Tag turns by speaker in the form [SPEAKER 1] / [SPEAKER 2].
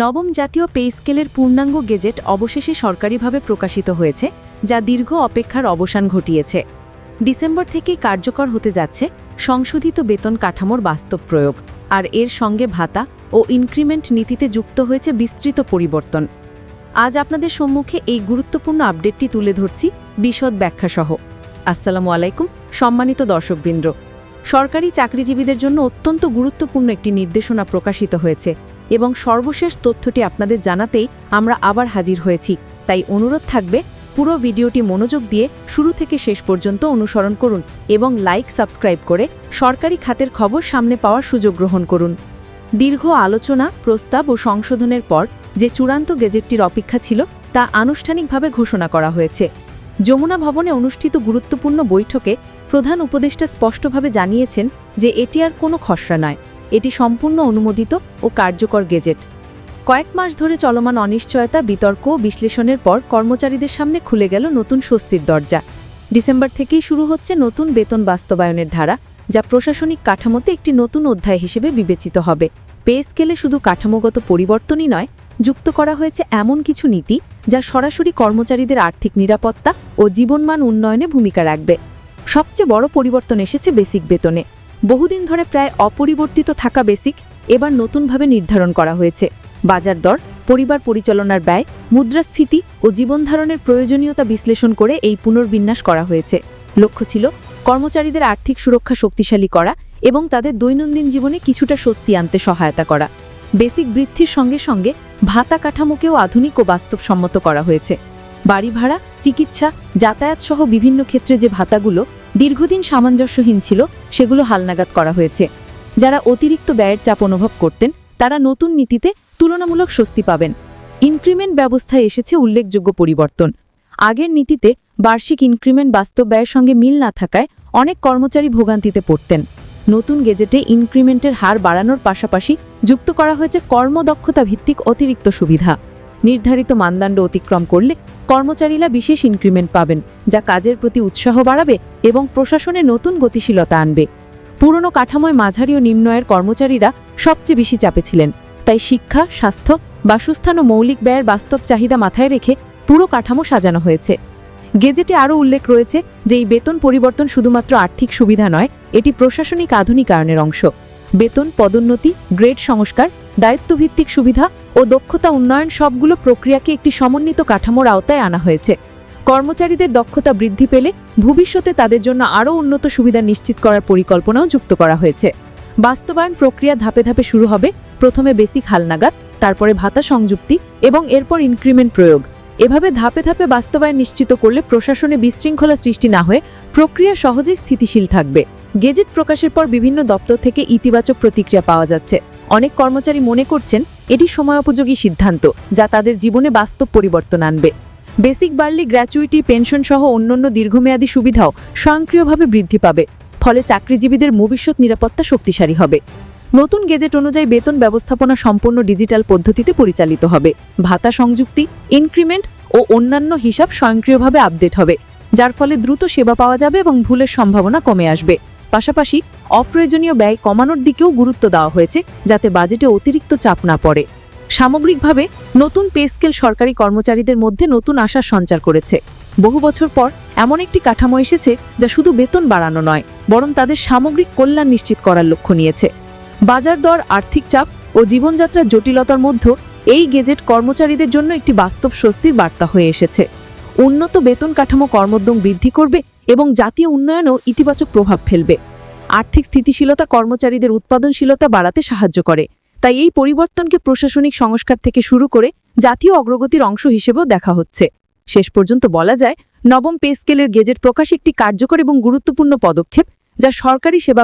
[SPEAKER 1] নবম জাতীয় পে স্কেলের পূর্ণাঙ্গ গেজেট অবশেষে সরকারিভাবে প্রকাশিত হয়েছে, যা দীর্ঘ অপেক্ষার অবসান ঘটিয়েছে। ডিসেম্বর থেকেই কার্যকর হতে যাচ্ছে সংশোধিত বেতন কাঠামোর বাস্তব প্রয়োগ, আর এর সঙ্গে ভাতা ও ইনক্রিমেন্ট নীতিতে যুক্ত হয়েছে বিস্তৃত পরিবর্তন। আজ আপনাদের সম্মুখে এই গুরুত্বপূর্ণ আপডেটটি তুলে ধরছি বিশদ ব্যাখ্যাসহ। আসসালামু আলাইকুম সম্মানিত দর্শকবৃন্দ। সরকারি চাকরিজীবীদের জন্য অত্যন্ত গুরুত্বপূর্ণ একটি নির্দেশনা প্রকাশিত হয়েছে এবং সর্বশেষ তথ্যটি আপনাদের জানাতেই আমরা আবার হাজির হয়েছি। তাই অনুরোধ থাকবে পুরো ভিডিওটি মনোযোগ দিয়ে শুরু থেকে শেষ পর্যন্ত অনুসরণ করুন এবং লাইক সাবস্ক্রাইব করে সরকারি খাতের খবর সামনে পাওয়ার সুযোগ গ্রহণ করুন। দীর্ঘ আলোচনা, প্রস্তাব ও সংশোধনের পর যে চূড়ান্ত গেজেটটির অপেক্ষা ছিল তা আনুষ্ঠানিকভাবে ঘোষণা করা হয়েছে। যমুনা ভবনে অনুষ্ঠিত গুরুত্বপূর্ণ বৈঠকে প্রধান উপদেষ্টা স্পষ্টভাবে জানিয়েছেন যে এটি আর কোনো খসড়া নয়, এটি সম্পূর্ণ অনুমোদিত ও কার্যকর গেজেট। কয়েক মাস ধরে চলমান অনিশ্চয়তা, বিতর্ক ও বিশ্লেষণের পর কর্মচারীদের সামনে খুলে গেল নতুন স্বস্তির দরজা। ডিসেম্বর থেকেই শুরু হচ্ছে নতুন বেতন বাস্তবায়নের ধারা, যা প্রশাসনিক কাঠামোতে একটি নতুন অধ্যায় হিসেবে বিবেচিত হবে। পে স্কেলে শুধু কাঠামোগত পরিবর্তনই নয়, যুক্ত করা হয়েছে এমন কিছু নীতি যা সরাসরি কর্মচারীদের আর্থিক নিরাপত্তা ও জীবনমান উন্নয়নে ভূমিকা রাখবে। সবচেয়ে বড় পরিবর্তন এসেছে বেসিক বেতনে। বহুদিন ধরে প্রায় অপরিবর্তিত থাকা বেসিক এবার নতুনভাবে নির্ধারণ করা হয়েছে। বাজার দর, পরিবার পরিচালনার ব্যয়, মুদ্রাস্ফীতি ও জীবনধারণের প্রয়োজনীয়তা বিশ্লেষণ করে এই পুনর্বিন্যাস করা হয়েছে। লক্ষ্য ছিল কর্মচারীদের আর্থিক সুরক্ষা শক্তিশালী করা এবং তাদের দৈনন্দিন জীবনে কিছুটা স্বস্তি আনতে সহায়তা করা। বেসিক বৃদ্ধির সঙ্গে সঙ্গে ভাতা কাঠামোকেও আধুনিক ও বাস্তবসম্মত করা হয়েছে। বাড়ি ভাড়া, চিকিৎসা, যাতায়াত সহ বিভিন্ন ক্ষেত্রে যে ভাতাগুলো দীর্ঘদিন সামঞ্জস্যহীন ছিল, সেগুলো হালনাগাদ করা হয়েছে। যারা অতিরিক্ত ব্যয়ের চাপ অনুভব করতেন, তারা নতুন নীতিতে তুলনামূলক স্বস্তি পাবেন। ইনক্রিমেন্ট ব্যবস্থায় এসেছে উল্লেখযোগ্য পরিবর্তন। আগের নীতিতে বার্ষিক ইনক্রিমেন্ট বাস্তব ব্যয়ের সঙ্গে মিল না থাকায় অনেক কর্মচারী ভোগান্তিতে পড়তেন। নতুন গেজেটে ইনক্রিমেন্টের হার বাড়ানোর পাশাপাশি যুক্ত করা হয়েছে কর্মদক্ষতা ভিত্তিক অতিরিক্ত সুবিধা। নির্ধারিত মানদণ্ড অতিক্রম করলে কর্মচারীরা বিশেষ ইনক্রিমেন্ট পাবেন, যা কাজের প্রতি উৎসাহ বাড়াবে এবং প্রশাসনে নতুন গতিশীলতা আনবে। পুরনো কাঠামোয় মাঝারি ও নিম্ন আয়ের কর্মচারীরা সবচেয়ে বেশি চাপে ছিলেন, তাই শিক্ষা, স্বাস্থ্য, বাসস্থান ও মৌলিক ব্যয়ের বাস্তব চাহিদা মাথায় রেখে পুরো কাঠামো সাজানো হয়েছে। গেজেটে আরও উল্লেখ রয়েছে যে এই বেতন পরিবর্তন শুধুমাত্র আর্থিক সুবিধা নয়, এটি প্রশাসনিক আধুনিকায়নের অংশ। বেতন, পদোন্নতি, গ্রেড সংস্কার, দায়িত্বভিত্তিক সুবিধা ও দক্ষতা উন্নয়ন সবগুলো প্রক্রিয়াকে একটি সমন্বিত কাঠামোর আওতায় আনা হয়েছে। কর্মচারীদের দক্ষতা বৃদ্ধি পেলে ভবিষ্যতে তাদের জন্য আরও উন্নত সুবিধা নিশ্চিত করার পরিকল্পনাও যুক্ত করা হয়েছে। বাস্তবায়ন প্রক্রিয়া ধাপে ধাপে শুরু হবে। প্রথমে বেসিক হালনাগাদ, তারপরে ভাতা সংযুক্তি এবং এরপর ইনক্রিমেন্ট প্রয়োগ। এভাবে ধাপে ধাপে বাস্তবায়ন নিশ্চিত করলে প্রশাসনে বিশৃঙ্খলা সৃষ্টি না হয়ে প্রক্রিয়া সহজেই স্থিতিশীল থাকবে। গেজেট প্রকাশের পর বিভিন্ন দপ্তর থেকে ইতিবাচক প্রতিক্রিয়া পাওয়া যাচ্ছে। অনেক কর্মচারী মনে করছেন এটি সময়োপযোগী সিদ্ধান্ত, যা তাদের জীবনে বাস্তব পরিবর্তন আনবে। বেসিক বাড়লে গ্র্যাচুইটি, পেনশন সহ অন্যান্য দীর্ঘমেয়াদী সুবিধাও স্বয়ংক্রিয়ভাবে বৃদ্ধি পাবে। ফলে চাকরিজীবীদের ভবিষ্যৎ নিরাপত্তা শক্তিশালী হবে। নতুন গেজেট অনুযায়ী বেতন ব্যবস্থাপনা সম্পূর্ণ ডিজিটাল পদ্ধতিতে পরিচালিত হবে। ভাতা সংযুক্তি, ইনক্রিমেন্ট ও অন্যান্য হিসাব স্বয়ংক্রিয়ভাবে আপডেট হবে, যার ফলে দ্রুত সেবা পাওয়া যাবে এবং ভুলের সম্ভাবনা কমে আসবে। পাশাপাশি অপ্রয়োজনীয় ব্যয় কমানোর দিকেও গুরুত্ব দেওয়া হয়েছে, যাতে বাজেটে অতিরিক্ত চাপ না পড়ে। সামগ্রিকভাবে নতুন পে স্কেল সরকারি কর্মচারীদের মধ্যে নতুন আশার সঞ্চার করেছে। বহু বছর পর এমন একটি কাঠামো এসেছে যা শুধু বেতন বাড়ানো নয়, বরং তাদের সামগ্রিক কল্যাণ নিশ্চিত করার লক্ষ্য নিয়েছে। বাজার দর, আর্থিক চাপ ও জীবনযাত্রার জটিলতার মধ্যে এই গেজেট কর্মচারীদের জন্য একটি বাস্তব স্বস্তির বার্তা হয়ে এসেছে। উন্নত বেতন কাঠামো কর্মোদ্যম বৃদ্ধি করবে এবং জাতীয় উন্নয়নেও ইতিবাচক প্রভাব ফেলবে। আর্থিক স্থিতিশীলতা কর্মচারীদের উৎপাদনশীলতা বাড়াতে সাহায্য করে। তাই এই পরিবর্তনকে প্রশাসনিক সংস্কার থেকে শুরু করে জাতীয় অগ্রগতির অংশ হিসেবেও দেখা হচ্ছে। শেষ পর্যন্ত বলা যায়, নবম পে স্কেলের গেজেট প্রকাশ একটি কার্যকর এবং গুরুত্বপূর্ণ পদক্ষেপ, যা সরকারি সেবা